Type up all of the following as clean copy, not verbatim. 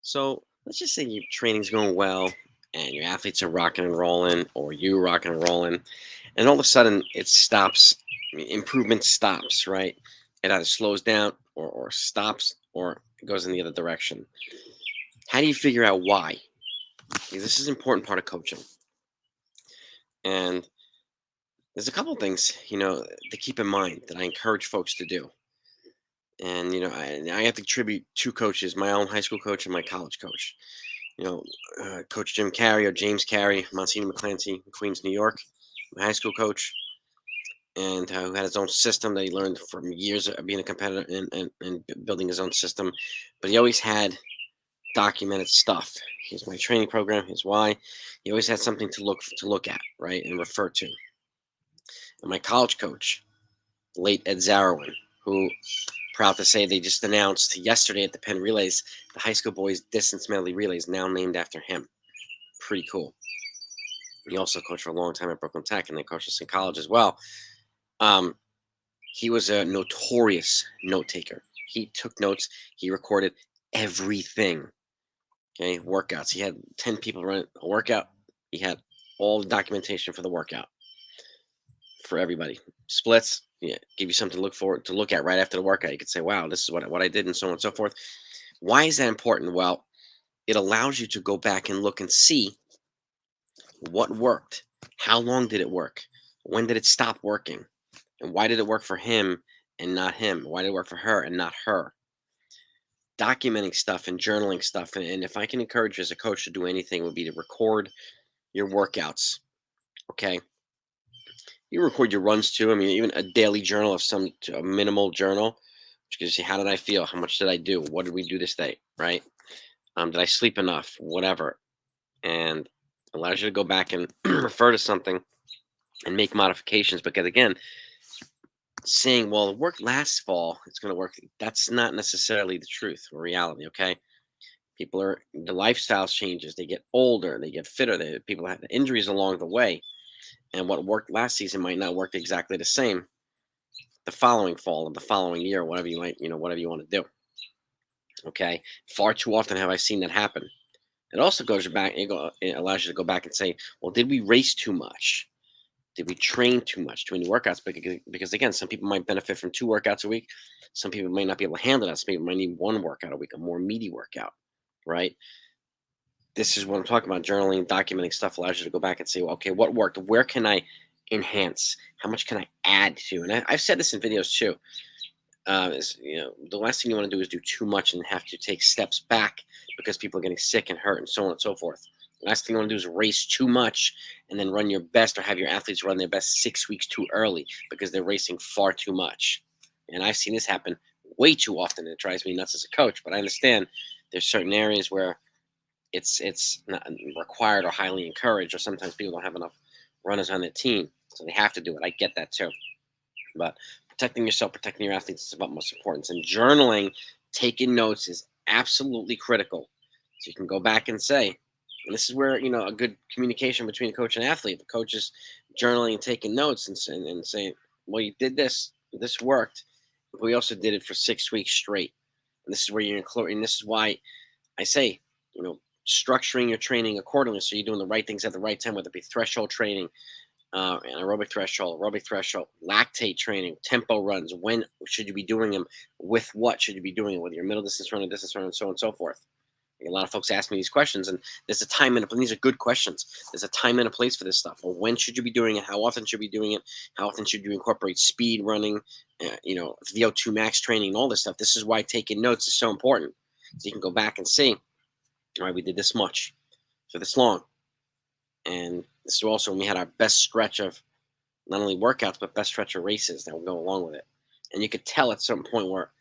So let's just say your training's going well and your athletes are rocking and rolling, or you rocking and rolling, and all of a sudden it stops. Improvement stops, right? It either slows down or stops or it goes in the other direction. How do you figure out why? Because this is an important part of coaching. And there's a couple things, to keep in mind that I encourage folks to do. And, I have to attribute two coaches, my own high school coach and my college coach. you know, Coach Jim Carey or James Carey, Monsignor McClancy, in Queens, New York, my high school coach, and who had his own system that he learned from years of being a competitor and building his own system. But he always had documented stuff. Here's my training program. Here's why. He always had something to look at, right, and refer to. And my college coach, late Ed Zarowin, who proud to say they just announced yesterday at the Penn Relays the high school boys distance medley relays now named after him. Pretty cool. He also coached for a long time at Brooklyn Tech and then coached us in college as well. Um, he was a notorious note taker. He took notes. He recorded everything. Okay, workouts. He had 10 people run a workout. He had all the documentation for the workout for everybody. Splits. Yeah, give you something to look at right after the workout. You could say, "Wow, this is what I did," and so on and so forth. Why is that important? Well, it allows you to go back and look and see what worked. How long did it work? When did it stop working? And why did it work for him and not him? Why did it work for her and not her? Documenting stuff and journaling stuff. And if I can encourage you as a coach to do anything, would be to record your workouts. Okay. You record your runs too. I mean, even a daily journal of a minimal journal, which gives you how did I feel? How much did I do? What did we do this day? Right? Did I sleep enough? Whatever. And allows you to go back and refer to something and make modifications. Because again, saying, well, it worked last fall, it's going to work. That's not necessarily the truth or reality. Okay. The lifestyles changes. They get older, they get fitter. People have injuries along the way. And what worked last season might not work exactly the same the following fall or the following year, whatever you might, whatever you want to do. Okay. Far too often have I seen that happen. It also goes back, it allows you to go back and say, well, did we race too much? Did we train too much, too many workouts? Because again, some people might benefit from 2 workouts a week. Some people might not be able to handle that. Some people might need 1 workout a week, a more meaty workout, right? This is what I'm talking about. Journaling, documenting stuff allows you to go back and say, well, okay, what worked? Where can I enhance? How much can I add to? And I've said this in videos too. The last thing you want to do is do too much and have to take steps back because people are getting sick and hurt and so on and so forth. Last thing you want to do is race too much and then run your best or have your athletes run their best 6 weeks too early because they're racing far too much. And I've seen this happen way too often. It drives me nuts as a coach, but I understand there's certain areas where it's not required or highly encouraged, or sometimes people don't have enough runners on their team, so they have to do it. I get that too. But protecting yourself, protecting your athletes is about most importance. And journaling, taking notes is absolutely critical. So you can go back and say, and this is where, a good communication between coach and athlete. The coach is journaling and taking notes and saying, well, you did this worked, but we also did it for 6 weeks straight. And this is where you're including, and this is why I say, structuring your training accordingly so you're doing the right things at the right time, whether it be threshold training, anaerobic threshold, aerobic threshold, lactate training, tempo runs. When should you be doing them? With what should you be doing it? Whether you're middle distance runner, distance runner, and so on and so forth. A lot of folks ask me these questions, and there's a time and these are good questions. There's a time and a place for this stuff. Well, when should you be doing it? How often should you be doing it? How often should you incorporate speed running, VO2 max training, all this stuff? This is why taking notes is so important. So you can go back and see, all right, we did this much for this long. And this is also when we had our best stretch of not only workouts, but best stretch of races that will go along with it. And you could tell at some point where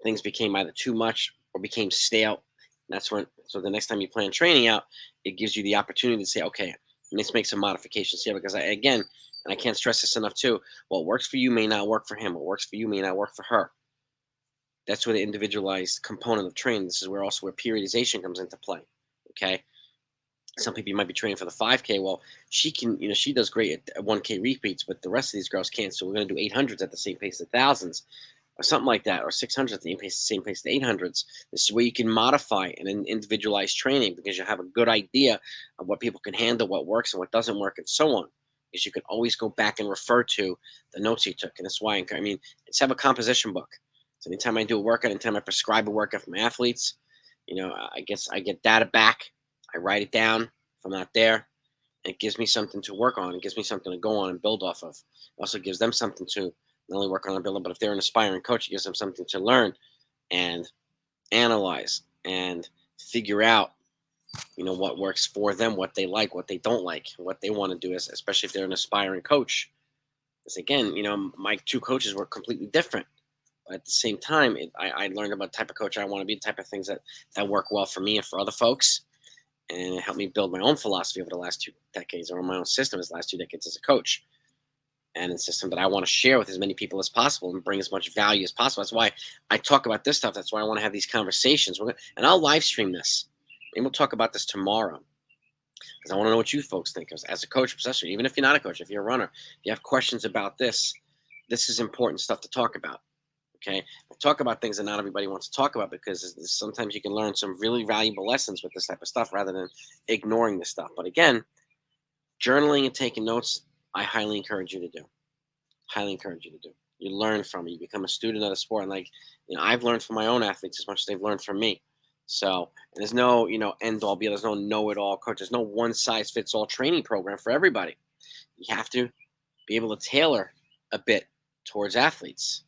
things became either too much or became stale. And that's when, so the next time you plan training out, it gives you the opportunity to say, okay, let's make some modifications here. Because again, and I can't stress this enough too, what works for you may not work for him. What works for you may not work for her. That's where the individualized component of training, this is where also where periodization comes into play. Okay. Some people might be training for the 5K. Well, she can, she does great at 1K repeats, but the rest of these girls can't. So we're going to do 800s at the same pace as thousands. or something like that, or 600s, same pace the 800s. This is where you can modify and individualize training because you have a good idea of what people can handle, what works and what doesn't work, and so on. Because you can always go back and refer to the notes you took. And that's why I mean, let's have a composition book. So anytime I do a workout, anytime I prescribe a workout for my athletes, I guess I get data back. I write it down if I'm not there. It gives me something to work on. It gives me something to go on and build off of. It also gives them something to not only work on and build, but if they're an aspiring coach, it gives them something to learn and analyze and figure out, what works for them, what they like, what they don't like, what they want to do, especially if they're an aspiring coach. Because again, my two coaches were completely different. But at the same time, I learned about the type of coach I want to be, the type of things that work well for me and for other folks. And it helped me build my own philosophy over the last 2 decades, or my own system as the last 2 decades as a coach. And it's a system that I want to share with as many people as possible and bring as much value as possible. That's why I talk about this stuff. That's why I want to have these conversations. And I'll live stream this. And we'll talk about this tomorrow because I want to know what you folks think. As a coach, especially, even if you're not a coach, if you're a runner, if you have questions about this, this is important stuff to talk about. Okay, I talk about things that not everybody wants to talk about because sometimes you can learn some really valuable lessons with this type of stuff rather than ignoring this stuff. But again, journaling and taking notes, I highly encourage you to do. Highly encourage you to do. You learn from it. You become a student of the sport. And I've learned from my own athletes as much as they've learned from me. So there's no, end all be all. There's no know-it-all coach. There's no one-size-fits-all training program for everybody. You have to be able to tailor a bit towards athletes.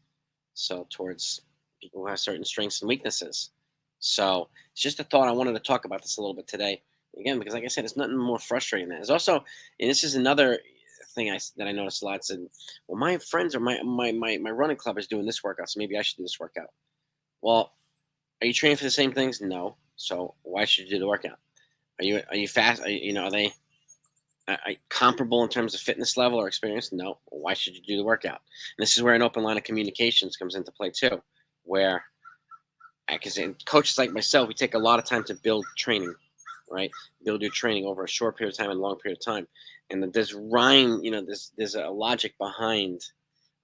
So towards people who have certain strengths and weaknesses. So it's just a thought. I wanted to talk about this a little bit today. Again, because like I said, it's nothing more frustrating than that. There's also, and this is another thing that I noticed a lot. Said, well, my friends or my running club is doing this workout, so maybe I should do this workout. Well, are you training for the same things? No. So why should you do the workout? Are you fast? Are they comparable in terms of fitness level or experience? No. Well, why should you do the workout? And this is where an open line of communications comes into play too, where because coaches like myself, we take a lot of time to build training, right? Build your training over a short period of time and a long period of time. And there's rhyme, there's a logic behind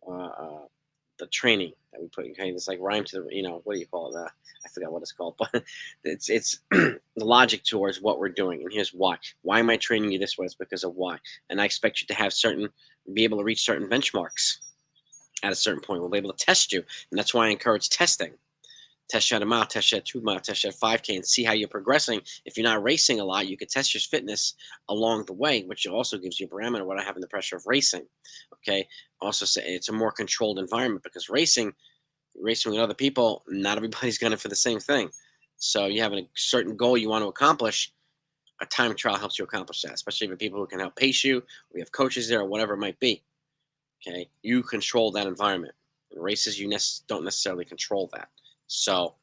the training that we put in. Okay, it's like rhyme to the, what do you call it? I forgot what it's called, but it's the logic towards what we're doing. And here's why. Why am I training you this way? It's because of why. And I expect you to have be able to reach certain benchmarks at a certain point. We'll be able to test you. And that's why I encourage testing. Test you at a mile, test you at 2 miles, test you at 5K, and see how you're progressing. If you're not racing a lot, you could test your fitness along the way, which also gives you a parameter without having the pressure of racing. Okay. Also, say it's a more controlled environment because racing with other people, not everybody's gunning for the same thing. So you have a certain goal you want to accomplish. A time trial helps you accomplish that, especially for people who can help pace you. We have coaches there or whatever it might be. Okay. You control that environment. In races, you don't necessarily control that. So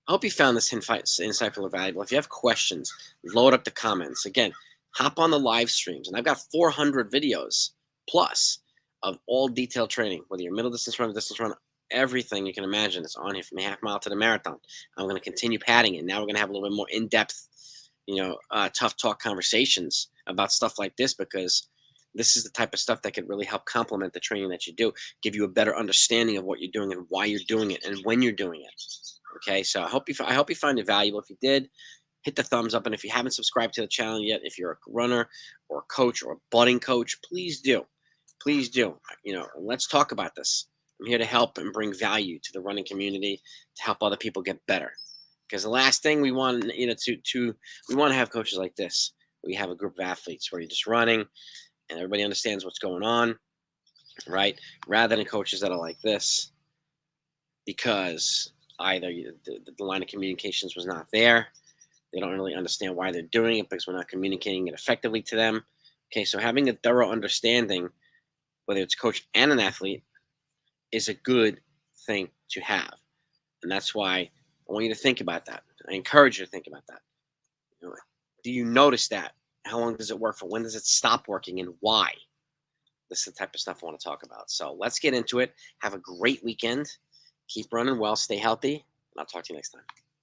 I hope you found this insightful or valuable. If you have questions, load up the comments. Again, hop on the live streams. And I've got 400 videos plus of all detailed training, whether you're middle distance runner, everything you can imagine is on here from a half mile to the marathon. I'm going to continue padding it. Now we're going to have a little bit more in-depth, tough talk conversations about stuff like this because this is the type of stuff that could really help complement the training that you do, give you a better understanding of what you're doing and why you're doing it and when you're doing it. Okay, so I hope you find it valuable. If you did, hit the thumbs up, and if you haven't subscribed to the channel yet, if you're a runner or a coach or a budding coach, please do. Please do. Let's talk about this. I'm here to help and bring value to the running community to help other people get better. Because the last thing we want, we want to have coaches like this. We have a group of athletes where you're just running and everybody understands what's going on, right? Rather than coaches that are like this, because either the line of communications was not there, they don't really understand why they're doing it because we're not communicating it effectively to them. Okay, so having a thorough understanding, whether it's coach and an athlete, is a good thing to have. And that's why I want you to think about that. I encourage you to think about that. Do you notice that? How long does it work for? When does it stop working and why? This is the type of stuff I want to talk about. So let's get into it. Have a great weekend. Keep running well. Stay healthy. And I'll talk to you next time.